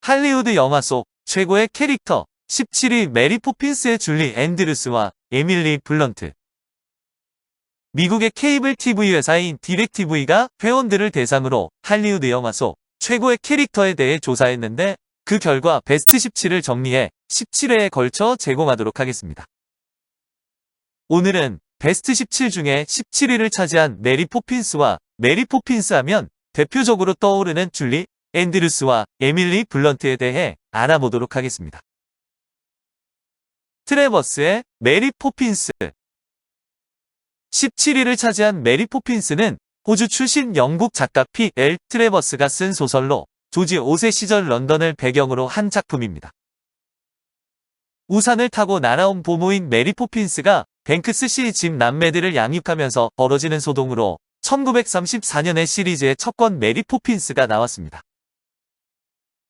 할리우드 영화 속 최고의 캐릭터 17위 메리 포핀스의 줄리 앤드루스와 에밀리 블런트. 미국의 케이블 TV 회사인 디렉티브이가 회원들을 대상으로 할리우드 영화 속 최고의 캐릭터에 대해 조사했는데 그 결과 베스트 17을 정리해 17회에 걸쳐 제공하도록 하겠습니다. 오늘은 베스트 17 중에 17위를 차지한 메리 포핀스와 메리 포핀스 하면 대표적으로 떠오르는 줄리 앤드루스와 에밀리 블런트에 대해 알아보도록 하겠습니다. 트래버스의 메리 포핀스. 17위를 차지한 메리 포핀스는 호주 출신 영국 작가 P.L. 트래버스가 쓴 소설로 조지 5세 시절 런던을 배경으로 한 작품입니다. 우산을 타고 날아온 보모인 메리 포핀스가 뱅크스 씨 집 남매들을 양육하면서 벌어지는 소동으로 1934년에 시리즈의 첫 권 메리 포핀스가 나왔습니다.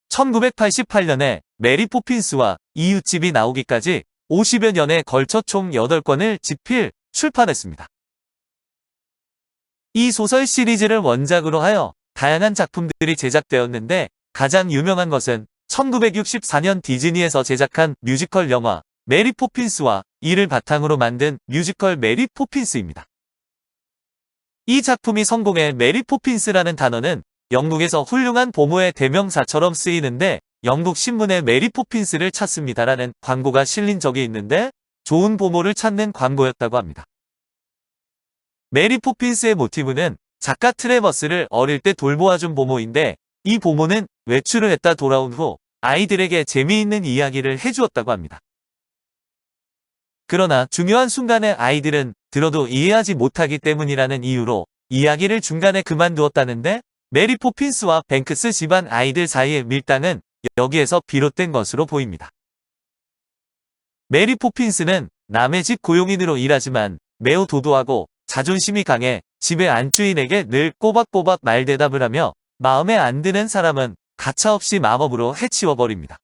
1988년에 메리 포핀스와 이웃집이 나오기까지 50여 년에 걸쳐 총 8권을 집필, 출판했습니다. 이 소설 시리즈를 원작으로 하여 다양한 작품들이 제작되었는데 가장 유명한 것은 1964년 디즈니에서 제작한 뮤지컬 영화 메리 포핀스와 이를 바탕으로 만든 뮤지컬 메리 포핀스입니다. 이 작품이 성공해 메리 포핀스라는 단어는 영국에서 훌륭한 보모의 대명사처럼 쓰이는데 영국 신문에 메리 포핀스를 찾습니다라는 광고가 실린 적이 있는데 좋은 보모를 찾는 광고였다고 합니다. 메리 포핀스의 모티브는 작가 트래버스를 어릴 때 돌보아준 보모인데 이 보모는 외출을 했다 돌아온 후 아이들에게 재미있는 이야기를 해주었다고 합니다. 그러나 중요한 순간에 아이들은 들어도 이해하지 못하기 때문이라는 이유로 이야기를 중간에 그만두었다는데 메리 포핀스와 뱅크스 집안 아이들 사이의 밀당은 여기에서 비롯된 것으로 보입니다. 메리 포핀스는 남의 집 고용인으로 일하지만 매우 도도하고 자존심이 강해 집의 안주인에게 늘 꼬박꼬박 말대답을 하며 마음에 안 드는 사람은 가차없이 마법으로 해치워버립니다.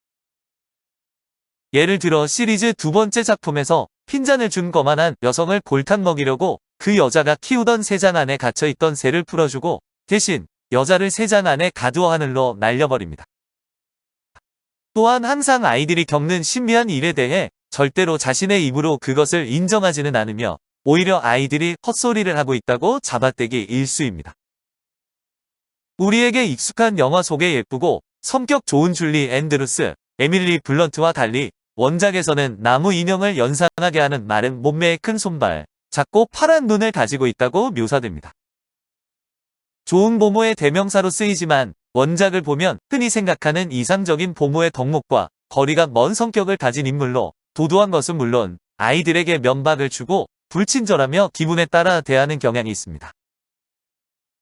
예를 들어 시리즈 두 번째 작품에서 핀잔을 준 거만한 여성을 골탕 먹이려고 그 여자가 키우던 새장 안에 갇혀있던 새를 풀어주고 대신 여자를 새장 안에 가두어 하늘로 날려버립니다. 또한 항상 아이들이 겪는 신비한 일에 대해 절대로 자신의 입으로 그것을 인정하지는 않으며 오히려 아이들이 헛소리를 하고 있다고 잡아떼기 일쑤입니다. 우리에게 익숙한 영화 속의 예쁘고 성격 좋은 줄리 앤드루스, 에밀리 블런트와 달리 원작에서는 나무 인형을 연상하게 하는 마른 몸매의 큰 손발, 작고 파란 눈을 가지고 있다고 묘사됩니다. 좋은 보모의 대명사로 쓰이지만 원작을 보면 흔히 생각하는 이상적인 보모의 덕목과 거리가 먼 성격을 가진 인물로 도도한 것은 물론 아이들에게 면박을 주고 불친절하며 기분에 따라 대하는 경향이 있습니다.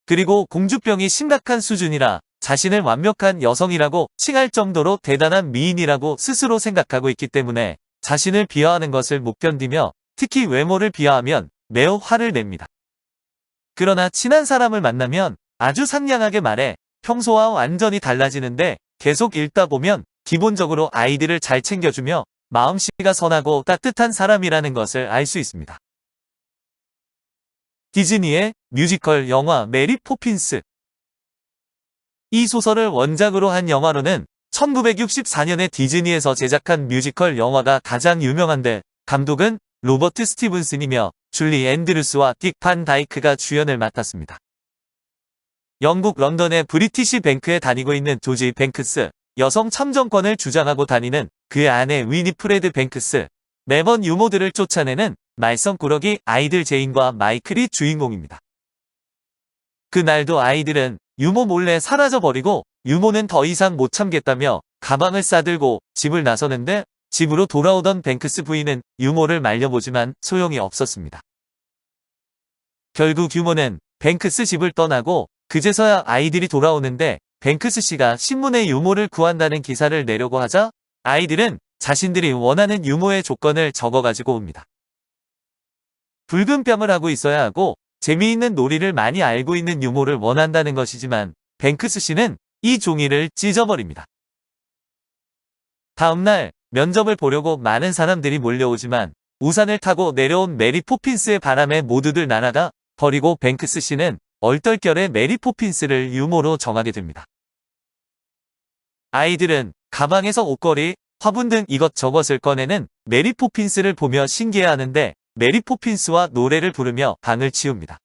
그리고 공주병이 심각한 수준이라 자신을 완벽한 여성이라고 칭할 정도로 대단한 미인이라고 스스로 생각하고 있기 때문에 자신을 비하하는 것을 못 견디며 특히 외모를 비하하면 매우 화를 냅니다. 그러나 친한 사람을 만나면 아주 상냥하게 말해 평소와 완전히 달라지는데 계속 읽다 보면 기본적으로 아이들을 잘 챙겨주며 마음씨가 선하고 따뜻한 사람이라는 것을 알 수 있습니다. 디즈니의 뮤지컬 영화 메리 포핀스. 이 소설을 원작으로 한 영화로는 1964년에 디즈니에서 제작한 뮤지컬 영화가 가장 유명한데 감독은 로버트 스티븐슨이며 줄리 앤드루스와 딕 반 다이크가 주연을 맡았습니다. 영국 런던의 브리티시 뱅크에 다니고 있는 조지 뱅크스, 여성 참정권을 주장하고 다니는 그의 아내 위니프레드 뱅크스, 매번 유모들을 쫓아내는 말썽꾸러기 아이들 제인과 마이클이 주인공입니다. 그날도 아이들은 유모 몰래 사라져버리고 유모는 더 이상 못 참겠다며 가방을 싸들고 집을 나서는데 집으로 돌아오던 뱅크스 부인은 유모를 말려보지만 소용이 없었습니다. 결국 유모는 뱅크스 집을 떠나고 그제서야 아이들이 돌아오는데 뱅크스 씨가 신문에 유모를 구한다는 기사를 내려고 하자 아이들은 자신들이 원하는 유모의 조건을 적어가지고 옵니다. 붉은 뺨을 하고 있어야 하고 재미있는 놀이를 많이 알고 있는 유모를 원한다는 것이지만 뱅크스 씨는 이 종이를 찢어버립니다. 다음날 면접을 보려고 많은 사람들이 몰려오지만 우산을 타고 내려온 메리 포핀스의 바람에 모두들 날아가 버리고 뱅크스 씨는 얼떨결에 메리 포핀스를 유모로 정하게 됩니다. 아이들은 가방에서 옷걸이, 화분 등 이것저것을 꺼내는 메리 포핀스를 보며 신기해하는데 메리 포핀스와 노래를 부르며 방을 치웁니다.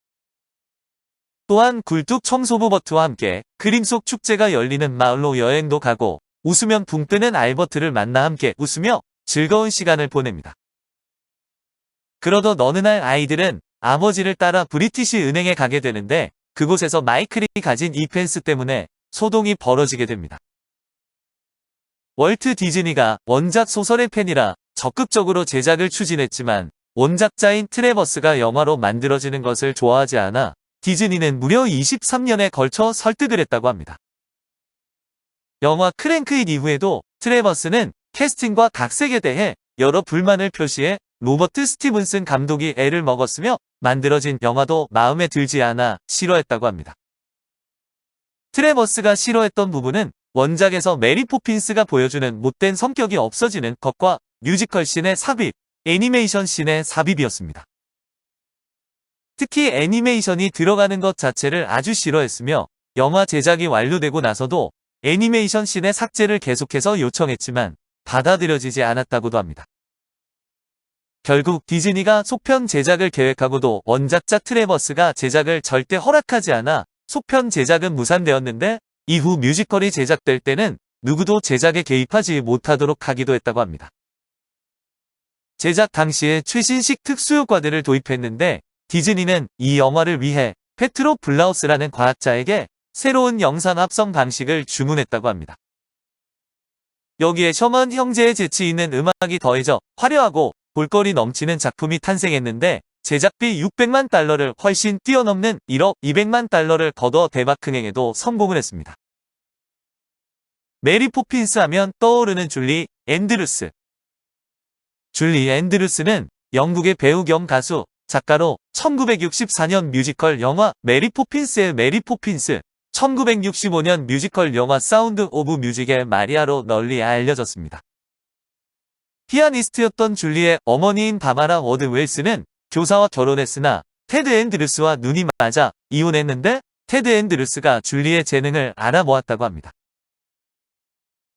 또한 굴뚝 청소부 버트와 함께 그림 속 축제가 열리는 마을로 여행도 가고 웃으면 붕 뜨는 알버트를 만나 함께 웃으며 즐거운 시간을 보냅니다. 그러던 어느 날 아이들은 아버지를 따라 브리티시 은행에 가게 되는데 그곳에서 마이클이 가진 이 펜스 때문에 소동이 벌어지게 됩니다. 월트 디즈니가 원작 소설의 팬이라 적극적으로 제작을 추진했지만 원작자인 트래버스가 영화로 만들어지는 것을 좋아하지 않아 디즈니는 무려 23년에 걸쳐 설득을 했다고 합니다. 영화 크랭크잇 이후에도 트래버스는 캐스팅과 각색에 대해 여러 불만을 표시해 로버트 스티븐슨 감독이 애를 먹었으며 만들어진 영화도 마음에 들지 않아 싫어했다고 합니다. 트래버스가 싫어했던 부분은 원작에서 메리 포핀스가 보여주는 못된 성격이 없어지는 것과 뮤지컬 씬의 삽입, 애니메이션 씬의 삽입이었습니다. 특히 애니메이션이 들어가는 것 자체를 아주 싫어했으며 영화 제작이 완료되고 나서도 애니메이션 씬의 삭제를 계속해서 요청했지만 받아들여지지 않았다고도 합니다. 결국 디즈니가 속편 제작을 계획하고도 원작자 트래버스가 제작을 절대 허락하지 않아 속편 제작은 무산되었는데 이후 뮤지컬이 제작될 때는 누구도 제작에 개입하지 못하도록 하기도 했다고 합니다. 제작 당시에 최신식 특수효과들을 도입했는데 디즈니는 이 영화를 위해 페트로 블라우스라는 과학자에게 새로운 영상 합성 방식을 주문했다고 합니다. 여기에 셔먼 형제의 재치 있는 음악이 더해져 화려하고 볼거리 넘치는 작품이 탄생했는데 제작비 600만 달러를 훨씬 뛰어넘는 1억 200만 달러를 거둬 대박 흥행에도 성공을 했습니다. 메리 포핀스 하면 떠오르는 줄리 앤드루스. 줄리 앤드루스는 영국의 배우 겸 가수, 작가로 1964년 뮤지컬 영화 메리 포핀스의 메리 포핀스, 1965년 뮤지컬 영화 사운드 오브 뮤직의 마리아로 널리 알려졌습니다. 피아니스트였던 줄리의 어머니인 바마라 워드 웰스는 교사와 결혼했으나 테드 앤드루스와 눈이 맞아 이혼했는데 테드 앤드루스가 줄리의 재능을 알아보았다고 합니다.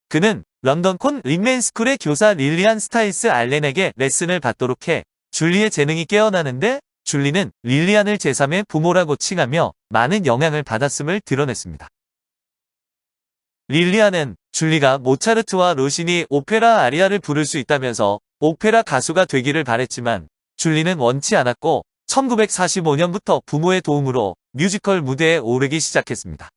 그는 런던 콘 린맨 스쿨의 교사 릴리안 스타일스 알렌에게 레슨을 받도록 해 줄리의 재능이 깨어나는데 줄리는 릴리안을 제3의 부모라고 칭하며 많은 영향을 받았음을 드러냈습니다. 릴리안은 줄리가 모차르트와 로시니 오페라 아리아를 부를 수 있다면서 오페라 가수가 되기를 바랬지만 줄리는 원치 않았고 1945년부터 부모의 도움으로 뮤지컬 무대에 오르기 시작했습니다.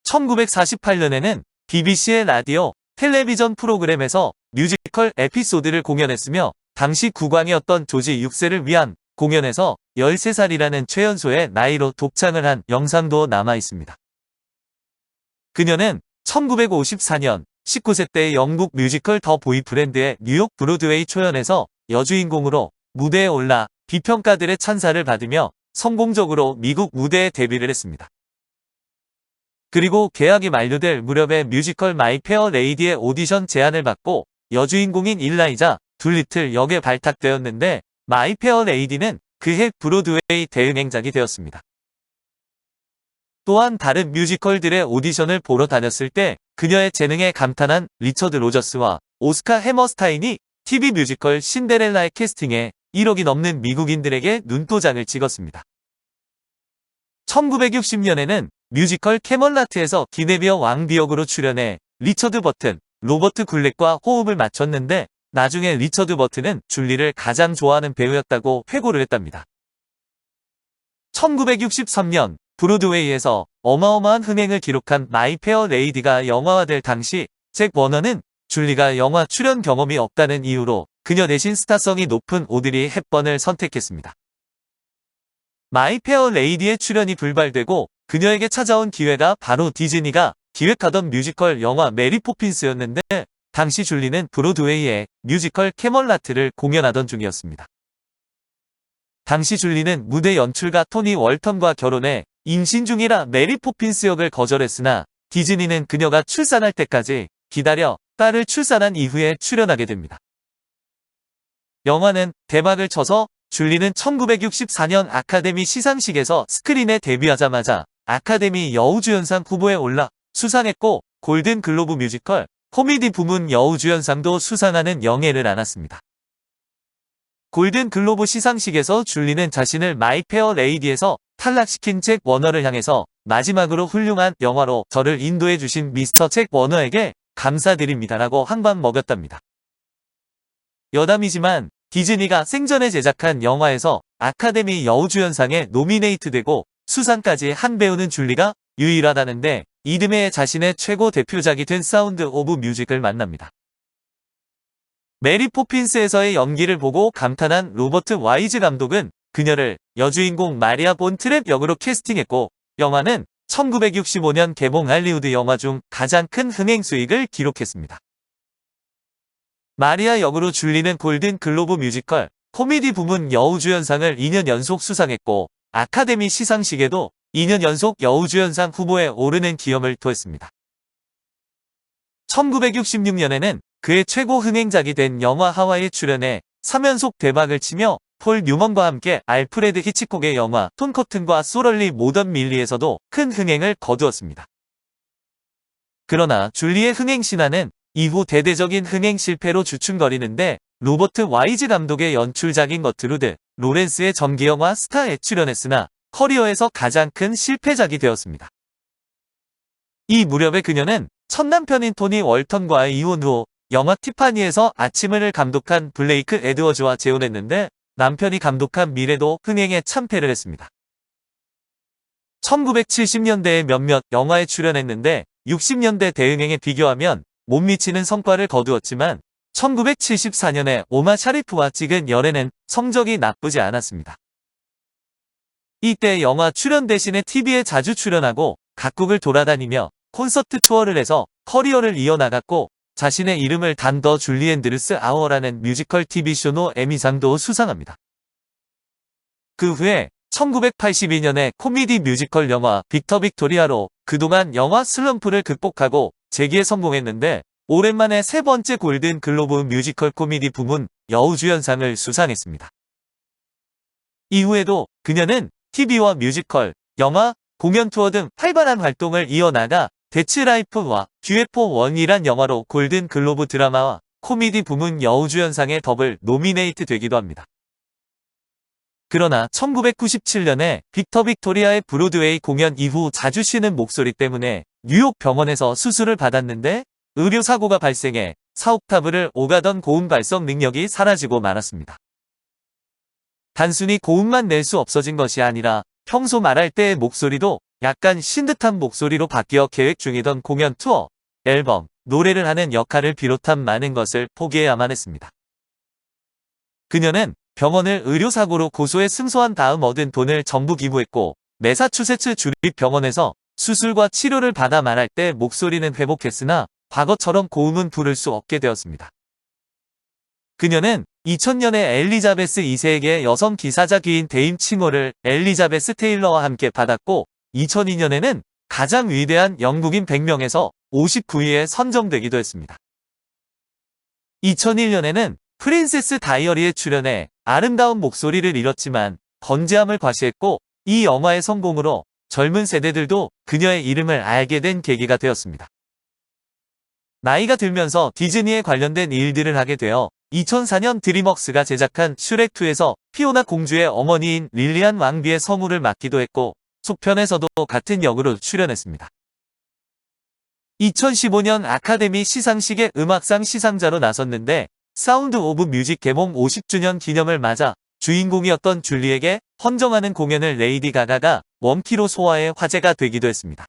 1948년에는 BBC의 라디오, 텔레비전 프로그램에서 뮤지컬 에피소드를 공연했으며 당시 국왕이었던 조지 6세를 위한 공연에서 13살이라는 최연소의 나이로 독창을 한 영상도 남아 있습니다. 그녀는 1954년 19세 때 영국 뮤지컬 더 보이프렌드의 뉴욕 브로드웨이 초연에서 여주인공으로 무대에 올라 비평가들의 찬사를 받으며 성공적으로 미국 무대에 데뷔를 했습니다. 그리고 계약이 만료될 무렵에 뮤지컬 마이 페어 레이디의 오디션 제안을 받고 여주인공인 일라이자 둘리틀 역에 발탁되었는데 마이 페어 레이디는 그해 브로드웨이 대응행작이 되었습니다. 또한 다른 뮤지컬들의 오디션을 보러 다녔을 때 그녀의 재능에 감탄한 리처드 로저스와 오스카 해머스타인이 TV 뮤지컬 신데렐라의 캐스팅에 1억이 넘는 미국인들에게 눈도장을 찍었습니다. 1960년에는 뮤지컬 캐멀라트에서 기네비어 왕비역으로 출연해 리처드 버튼, 로버트 굴렉과 호흡을 맞췄는데 나중에 리처드 버튼은 줄리를 가장 좋아하는 배우였다고 회고를 했답니다. 1963년 브로드웨이에서 어마어마한 흥행을 기록한 마이 페어 레이디가 영화화될 당시 잭 워너는 줄리가 영화 출연 경험이 없다는 이유로 그녀 대신 스타성이 높은 오드리 헵번을 선택했습니다. 마이 페어 레이디의 출연이 불발되고 그녀에게 찾아온 기회가 바로 디즈니가 기획하던 뮤지컬 영화 메리 포핀스였는데 당시 줄리는 브로드웨이의 뮤지컬 캐멀라트를 공연하던 중이었습니다. 당시 줄리는 무대 연출가 토니 월턴과 결혼해 임신 중이라 메리 포핀스 역을 거절했으나 디즈니는 그녀가 출산할 때까지 기다려 딸을 출산한 이후에 출연하게 됩니다. 영화는 대박을 쳐서 줄리는 1964년 아카데미 시상식에서 스크린에 데뷔하자마자 아카데미 여우주연상 후보에 올라 수상했고 골든 글로브 뮤지컬 코미디 부문 여우주연상도 수상하는 영예를 안았습니다. 골든 글로브 시상식에서 줄리는 자신을 마이 페어 레이디에서 탈락시킨 잭 워너를 향해서 마지막으로 훌륭한 영화로 저를 인도해 주신 미스터 잭 워너에게 감사드립니다라고 한 방 먹였답니다. 여담이지만 디즈니가 생전에 제작한 영화에서 아카데미 여우주연상에 노미네이트되고 수상까지 한 배우는 줄리가 유일하다는데 이듬해 자신의 최고 대표작이 된 사운드 오브 뮤직을 만납니다. 메리 포핀스에서의 연기를 보고 감탄한 로버트 와이즈 감독은 그녀를 여주인공 마리아 본 트랩 역으로 캐스팅했고 영화는 1965년 개봉 할리우드 영화 중 가장 큰 흥행 수익을 기록했습니다. 마리아 역으로 줄리는 골든 글로브 뮤지컬 코미디 부문 여우주연상을 2년 연속 수상했고 아카데미 시상식에도 2년 연속 여우주연상 후보에 오르는 기염을 토했습니다. 1966년에는 그의 최고 흥행작이 된 영화 하와이에 출연해 3연속 대박을 치며 폴 뉴먼과 함께 알프레드 히치콕의 영화 톤 커튼과 소럴리 모던 밀리에서도 큰 흥행을 거두었습니다. 그러나 줄리의 흥행 신화는 이후 대대적인 흥행 실패로 주춤거리는데 로버트 와이즈 감독의 연출작인 거트루드 로렌스의 전기영화 스타에 출연했으나 커리어에서 가장 큰 실패작이 되었습니다. 이 무렵에 그녀는 첫 남편인 토니 월턴과의 이혼 후 영화 티파니에서 아침을 감독한 블레이크 에드워즈와 재혼했는데 남편이 감독한 미래도 흥행에 참패를 했습니다. 1970년대에 몇몇 영화에 출연했는데 60년대 대흥행에 비교하면 못 미치는 성과를 거두었지만 1974년에 오마 샤리프와 찍은 열애는 성적이 나쁘지 않았습니다. 이때 영화 출연 대신에 TV에 자주 출연하고 각국을 돌아다니며 콘서트 투어를 해서 커리어를 이어나갔고 자신의 이름을 단 더 줄리 앤드루스 아워라는 뮤지컬 TV쇼로 에미상도 수상합니다. 그 후에 1982년에 코미디 뮤지컬 영화 빅터 빅토리아로 그동안 영화 슬럼프를 극복하고 재기에 성공했는데 오랜만에 세 번째 골든 글로브 뮤지컬 코미디 부문 여우주연상을 수상했습니다. 이후에도 그녀는 TV와 뮤지컬, 영화, 공연 투어 등 활발한 활동을 이어나가 데츠 라이프와 UFO1이란 영화로 골든 글로브 드라마와 코미디 부문 여우주연상에 더블 노미네이트 되기도 합니다. 그러나 1997년에 빅터 빅토리아의 브로드웨이 공연 이후 자주 쉬는 목소리 때문에 뉴욕 병원에서 수술을 받았는데 의료사고가 발생해 4옥타브를 오가던 고음 발성 능력이 사라지고 말았습니다. 단순히 고음만 낼 수 없어진 것이 아니라 평소 말할 때의 목소리도 약간 쉰 듯한 목소리로 바뀌어 계획 중이던 공연 투어, 앨범, 노래를 하는 역할을 비롯한 많은 것을 포기해야만 했습니다. 그녀는 병원을 의료사고로 고소해 승소한 다음 얻은 돈을 전부 기부했고 매사추세츠 주립병원에서 수술과 치료를 받아 말할 때 목소리는 회복했으나 과거처럼 고음은 부를 수 없게 되었습니다. 그녀는 2000년에 엘리자베스 2세에게 여성 기사자 귀인 대임 칭호를 엘리자베스 테일러와 함께 받았고 2002년에는 가장 위대한 영국인 100명에서 59위에 선정되기도 했습니다. 2001년에는 프린세스 다이어리에 출연해 아름다운 목소리를 잃었지만 건재함을 과시했고 이 영화의 성공으로 젊은 세대들도 그녀의 이름을 알게 된 계기가 되었습니다. 나이가 들면서 디즈니에 관련된 일들을 하게 되어 2004년 드림웍스가 제작한 슈렉2에서 피오나 공주의 어머니인 릴리안 왕비의 성우를 맡기도 했고 속편에서도 같은 역으로 출연했습니다. 2015년 아카데미 시상식의 음악상 시상자로 나섰는데 사운드 오브 뮤직 개봉 50주년 기념을 맞아 주인공이었던 줄리에게 헌정하는 공연을 레이디 가가가 원키로 소화해 화제가 되기도 했습니다.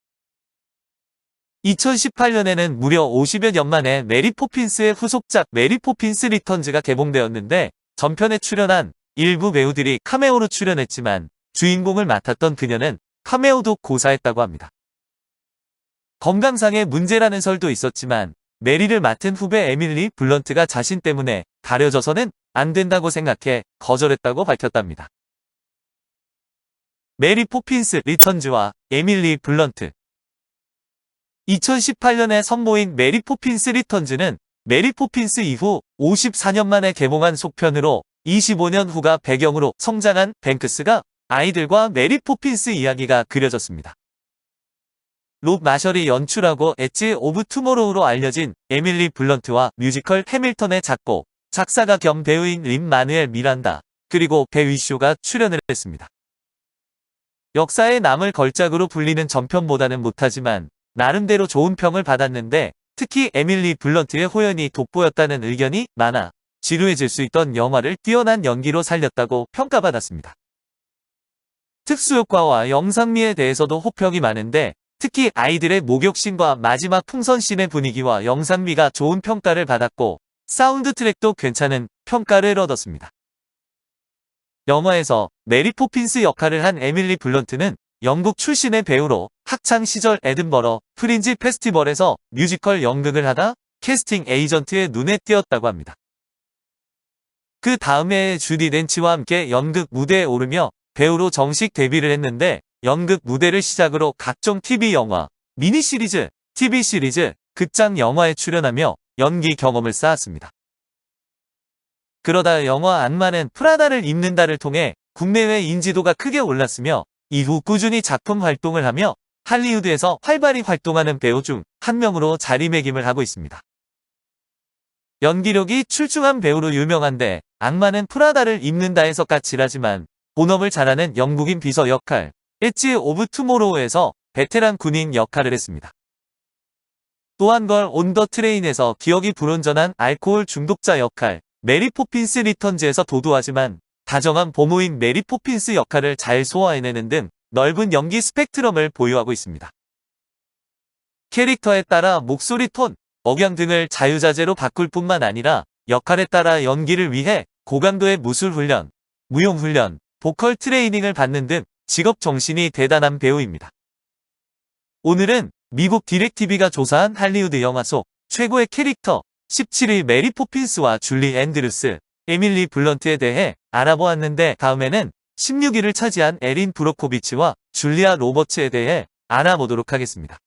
2018년에는 무려 50여 년 만에 메리 포핀스의 후속작 메리 포핀스 리턴즈가 개봉되었는데 전편에 출연한 일부 배우들이 카메오로 출연했지만 주인공을 맡았던 그녀는 카메오도 고사했다고 합니다. 건강상의 문제라는 설도 있었지만 메리를 맡은 후배 에밀리 블런트가 자신 때문에 가려져서는 안 된다고 생각해 거절했다고 밝혔답니다. 메리 포핀스 리턴즈와 에밀리 블런트 2018년에 선보인 메리 포핀스 리턴즈는 메리 포핀스 이후 54년 만에 개봉한 속편으로 25년 후가 배경으로 성장한 뱅크스가 아이들과 메리 포핀스 이야기가 그려졌습니다. 롭 마셜이 연출하고 엣지 오브 투모로우로 알려진 에밀리 블런트와 뮤지컬 해밀턴의 작곡, 작사가 겸 배우인 린 마누엘 미란다, 그리고 배 위쇼가 출연을 했습니다. 역사에 남을 걸작으로 불리는 전편보다는 못하지만 나름대로 좋은 평을 받았는데 특히 에밀리 블런트의 호연이 돋보였다는 의견이 많아 지루해질 수 있던 영화를 뛰어난 연기로 살렸다고 평가받았습니다. 특수효과와 영상미에 대해서도 호평이 많은데 특히 아이들의 목욕신과 마지막 풍선신의 분위기와 영상미가 좋은 평가를 받았고 사운드 트랙도 괜찮은 평가를 얻었습니다. 영화에서 메리 포핀스 역할을 한 에밀리 블런트는 영국 출신의 배우로 학창시절 에든버러 프린지 페스티벌에서 뮤지컬 연극을 하다 캐스팅 에이전트의 눈에 띄었다고 합니다. 그 다음 해에 주디 덴치와 함께 연극 무대에 오르며 배우로 정식 데뷔를 했는데 연극 무대를 시작으로 각종 TV 영화, 미니시리즈, TV 시리즈, 극장 영화에 출연하며 연기 경험을 쌓았습니다. 그러다 영화 악마는 프라다를 입는다를 통해 국내외 인지도가 크게 올랐으며 이후 꾸준히 작품 활동을 하며 할리우드에서 활발히 활동하는 배우 중 한 명으로 자리매김을 하고 있습니다. 연기력이 출중한 배우로 유명한데 악마는 프라다를 입는다에서 까칠하지만 본업을 잘하는 영국인 비서 역할, 엣지 오브 투모로우에서 베테랑 군인 역할을 했습니다. 또 한 걸 온 더 트레인에서 기억이 불온전한 알코올 중독자 역할, 메리 포핀스 리턴즈에서 도도하지만 다정한 보모인 메리 포핀스 역할을 잘 소화해내는 등 넓은 연기 스펙트럼을 보유하고 있습니다. 캐릭터에 따라 목소리 톤, 억양 등을 자유자재로 바꿀 뿐만 아니라 역할에 따라 연기를 위해 고강도의 무술 훈련, 무용 훈련, 보컬 트레이닝을 받는 등 직업 정신이 대단한 배우입니다. 오늘은 미국 디렉티비가 조사한 할리우드 영화 속 최고의 캐릭터 17위 메리 포핀스와 줄리 앤드루스, 에밀리 블런트에 대해 알아보았는데 다음에는 16위를 차지한 에린 브로코비치와 줄리아 로버츠에 대해 알아보도록 하겠습니다.